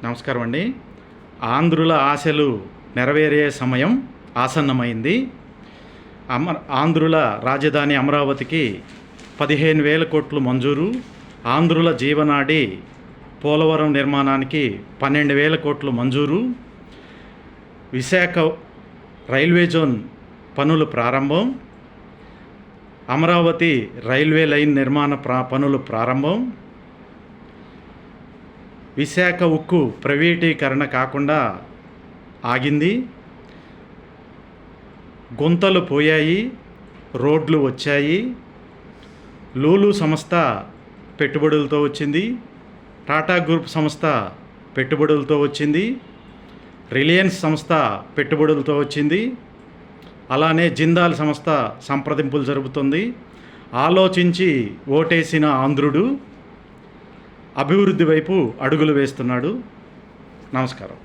నమస్కారం అండి. ఆంధ్రుల ఆశలు నెరవేరే సమయం ఆసన్నమైంది. ఆంధ్రుల రాజధాని అమరావతికి 15,000 కోట్లు మంజూరు. ఆంధ్రుల జీవనాడి పోలవరం నిర్మాణానికి 12,000 కోట్లు మంజూరు. విశాఖ రైల్వే జోన్ పనులు ప్రారంభం. అమరావతి రైల్వే లైన్ నిర్మాణ పనులు ప్రారంభం. విశాఖ ఉక్కు ప్రైవేటీకరణ కాకుండా ఆగింది. గుంతలు పోయాయి, రోడ్లు వచ్చాయి. లూలు సంస్థ పెట్టుబడులతో వచ్చింది. టాటా గ్రూప్ సంస్థ పెట్టుబడులతో వచ్చింది. రిలయన్స్ సంస్థ పెట్టుబడులతో వచ్చింది. అలానే జిందాల్ సంస్థ సంప్రదింపులు జరుపుతుంది. ఆలోచించి ఓటేసిన ఆంధ్రుడు అభివృద్ధి వైపు అడుగులు వేస్తున్నాడు. నమస్కారం.